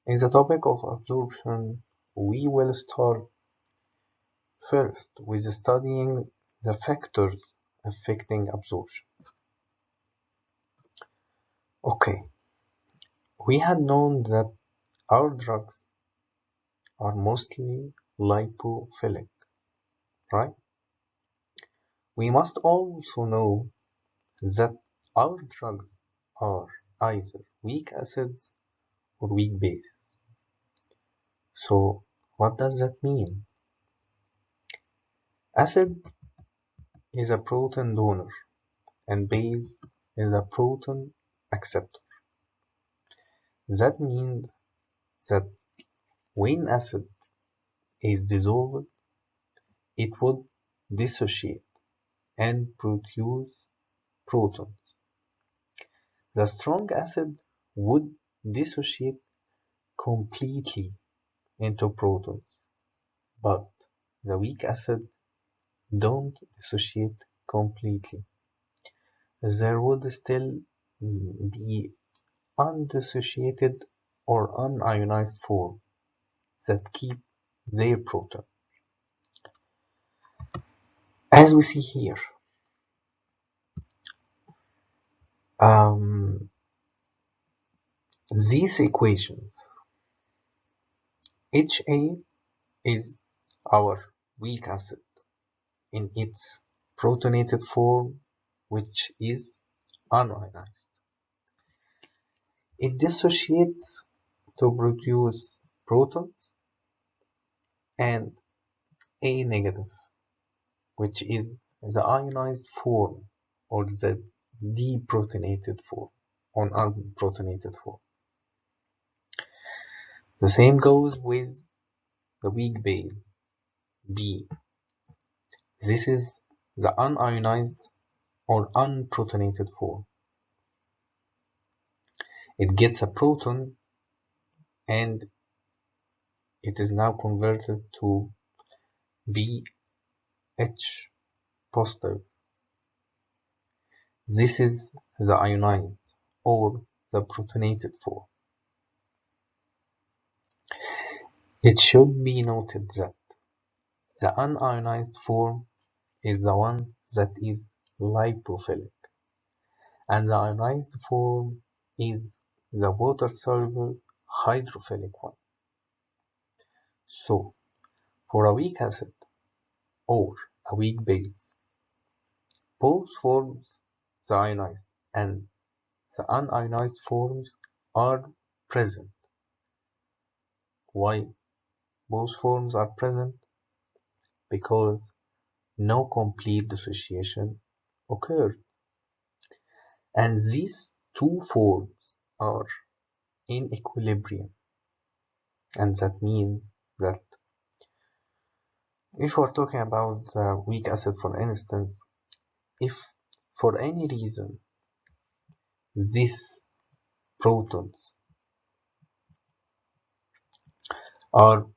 In the topic of absorption, we will start first with studying the factors affecting absorption. Okay, we had known that our drugs are mostly lipophilic, right? We must also know that our drugs are either weak acids or weak bases. So, what does that mean? Acid is a proton donor and base is a proton acceptor. That means that when acid is dissolved, it would dissociate and produce protons. The strong acid would dissociate completely into protons, but the weak acid don't dissociate completely. There would still be undissociated or unionized form that keep their proton. As we see here, these equations, HA is our weak acid in its protonated form, which is unionized. It dissociates to produce protons, and A negative, which is the ionized form or the deprotonated form or unprotonated form. The same goes with the weak base, B. This is the unionized or unprotonated form. It gets a proton and it is now converted to BH positive. This is the ionized or the protonated form. It should be noted that the unionized form is the one that is lipophilic, and the ionized form is the water-soluble hydrophilic one. So, for a weak acid or a weak base, both forms, the ionized and the unionized forms, are present. Why both forms are present? Because no complete dissociation occurred, and these two forms are in equilibrium, and that means that if we're talking about the weak acid, for instance, if for any reason these protons are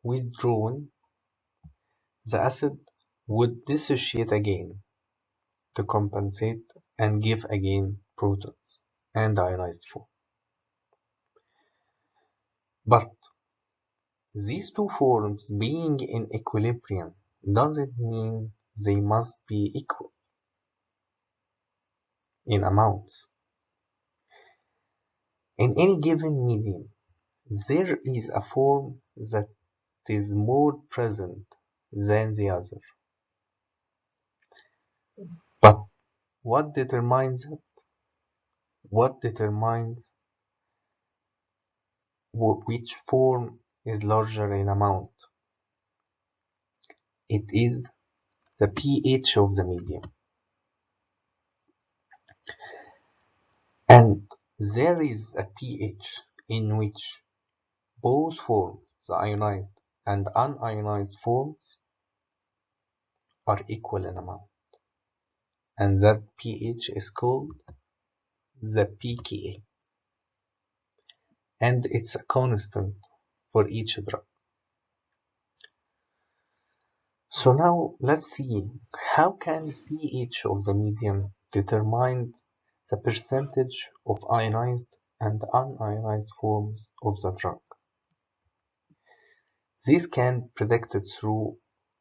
withdrawn, the acid would dissociate again to compensate and give again protons and ionized form. But these two forms being in equilibrium doesn't mean they must be equal in amounts. In any given medium, there is a form that is more present than the other. But what determines it? What determines which form is larger in amount? It is the pH of the medium. And there is a pH in which both forms, the ionized and unionized forms, are equal in amount. And that pH is called the pKa. And it's a constant for each drug. So now let's see, how can pH of the medium determine the percentage of ionized and unionized forms of the drug. This can be predicted through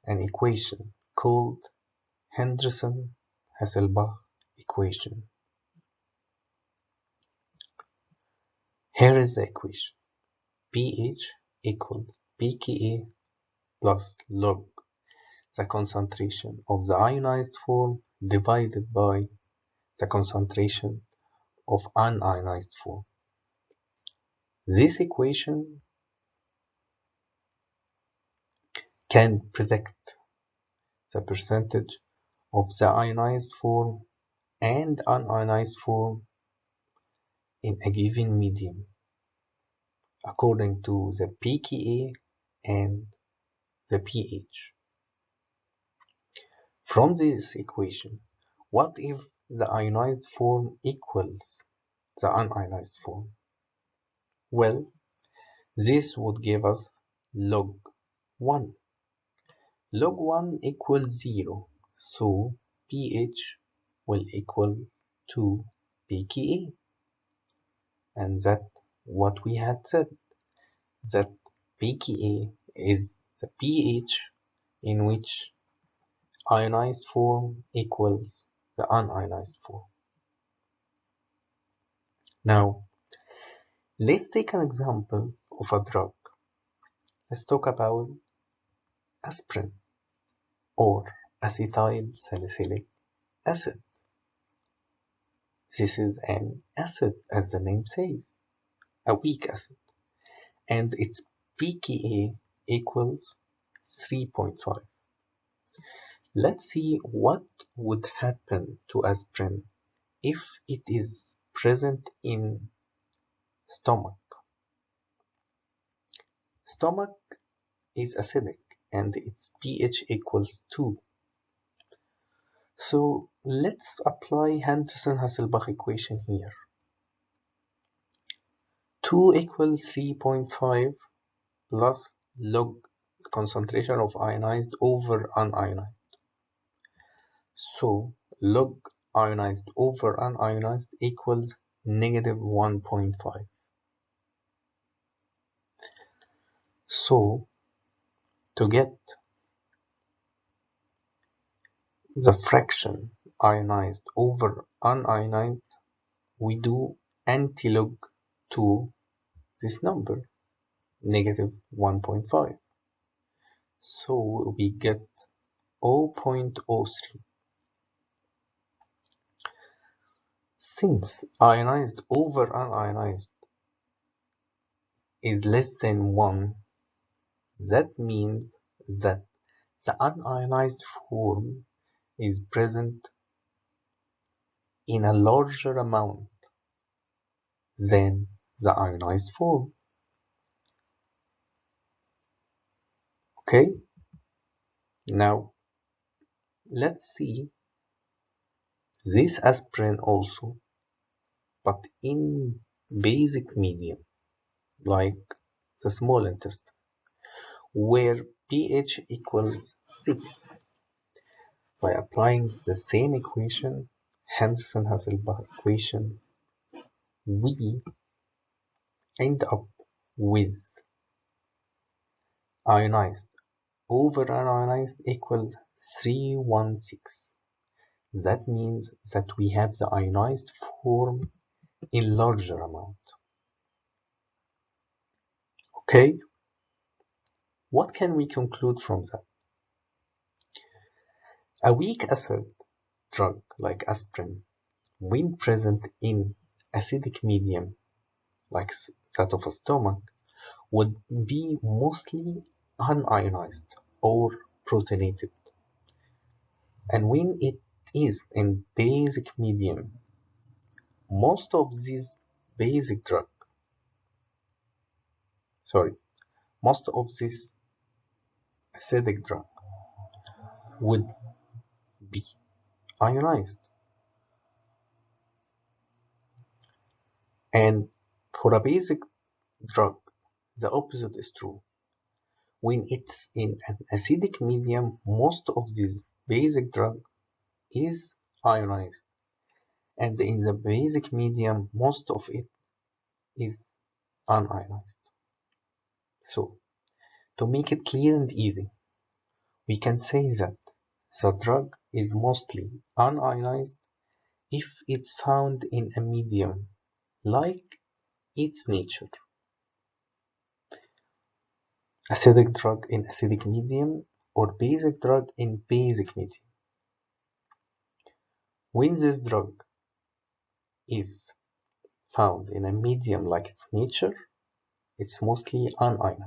an equation called Henderson-Hasselbalch equation. Here is the equation. pH equals pKa plus log the concentration of the ionized form divided by the concentration of unionized form. This equation can predict the percentage of the ionized form and unionized form in a given medium according to the pKa and the pH. From this equation, what if the ionized form equals the unionized form? Well, this would give us log 1. Log 1 equals 0, so pH will equal to pKa. And that's what we had said, that pKa is the pH in which ionized form equals the unionized form. Now, let's take an example of a drug. Let's talk about aspirin or acetyl salicylic acid. This is an acid, as the name says, a weak acid, and its pKa equals 3.5. Let's see what would happen to aspirin if it is present in stomach. Stomach is acidic and its pH equals 2. So let's apply Henderson-Hasselbalch equation here. 2 equals 3.5 plus log concentration of ionized over unionized. So log ionized over unionized equals negative 1.5. So to get the fraction ionized over unionized, we do antilog to this number, negative 1.5. So we get 0.03. Since ionized over unionized is less than 1, that means that the unionized form is present in a larger amount than the ionized form. Okay? Now, let's see this aspirin also, but in basic medium, like the small intestine, where pH equals 6. By applying the same equation, Henderson-Hasselbalch equation, we end up with ionized over unionized equals 316. That means that we have the ionized form in larger amount. Okay, what can we conclude from that? A weak acid drug like aspirin, when present in acidic medium like that of a stomach, would be mostly unionized or protonated. And when it is in basic medium, most of these basic drug, most of this acidic drug would be ionized. And for a basic drug, the opposite is true. When it's in an acidic medium, most of this basic drug is ionized. And in the basic medium, most of it is unionized. So, to make it clear and easy, we can say that the drug is mostly unionized if it's found in a medium like its nature. Acidic drug in acidic medium or basic drug in basic medium. When this drug is found in a medium like its nature, it's mostly unionized,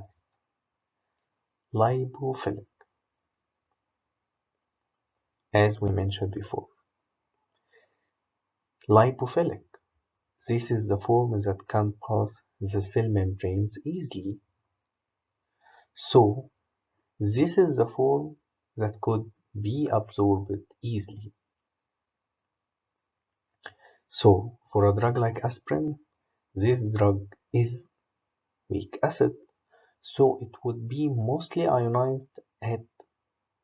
lipophilic, as we mentioned before. Lipophilic, this is the form that can pass the cell membranes easily. So, this is the form that could be absorbed easily. So, for a drug like aspirin, this drug is weak acid, so it would be mostly ionized at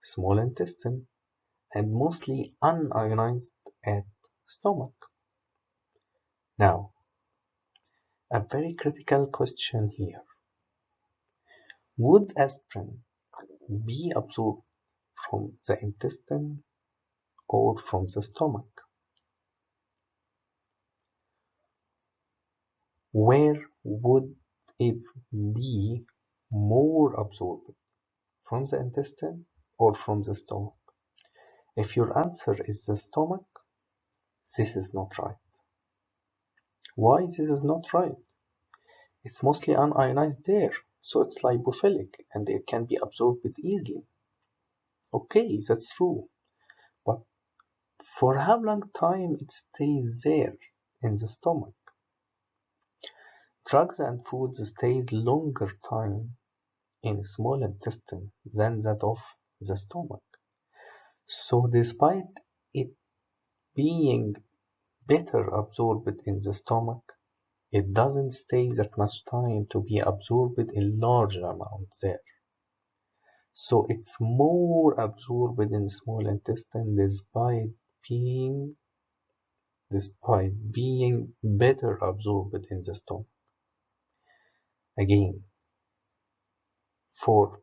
small intestine and mostly unionized at stomach. Now, a very critical question here. Would aspirin be absorbed from the intestine or from the stomach? Where would it be more absorbed? From the intestine or from the stomach? If your answer is the stomach, this is not right. Why this is not right? It's mostly unionized there, so it's lipophilic and it can be absorbed easily. Okay, that's true, but for how long time it stays there in the stomach? Drugs and foods stays longer time in small intestine than that of the stomach. So despite it being better absorbed in the stomach, it doesn't stay that much time to be absorbed in large amounts there. So it's more absorbed in small intestine despite being better absorbed in the stomach. Again, for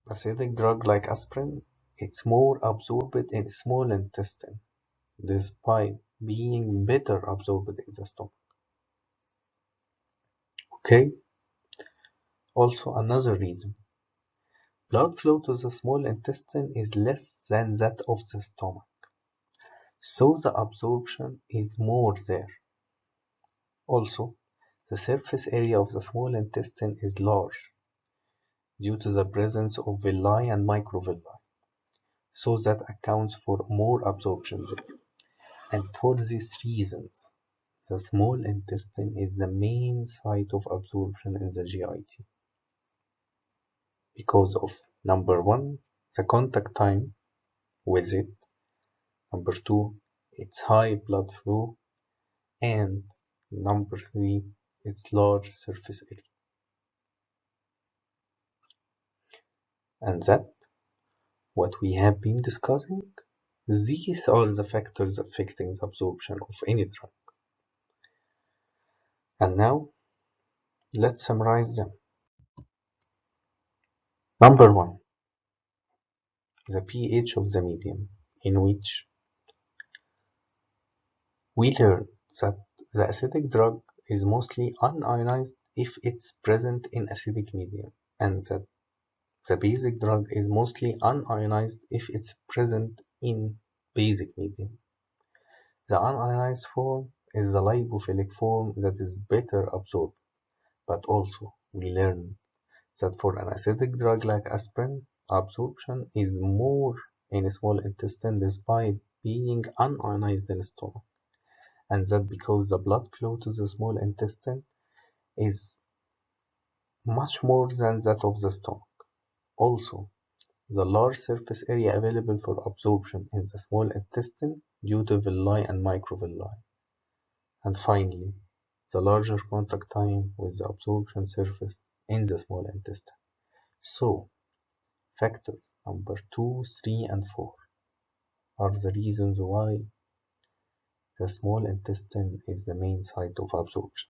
acidic drug like aspirin, it's more absorbed in small intestine despite being better absorbed in the stomach. Okay? Also another reason. Blood flow to the small intestine is less than that of the stomach, so the absorption is more there. Also, the surface area of the small intestine is large due to the presence of villi and microvilli, so that accounts for more absorption there. And for these reasons, the small intestine is the main site of absorption in the GIT. Because of number one, the contact time with it, number two, its high blood flow, and number three, its large surface area. And that what we have been discussing, these are the factors affecting the absorption of any drug. And now, let's summarize them. Number one, the pH of the medium, in which we learned that the acidic drug is mostly unionized if it's present in acidic medium, and that the basic drug is mostly unionized if it's present in basic medium. The unionized form is the lipophilic form that is better absorbed, but also we learned that for an acidic drug like aspirin, absorption is more in small intestine despite being unionized in stomach, and that because the blood flow to the small intestine is much more than that of the stomach. Also, the large surface area available for absorption in the small intestine due to villi and microvilli. And finally, the larger contact time with the absorption surface in the small intestine. So, factors number 2, 3, and 4 are the reasons why the small intestine is the main site of absorption.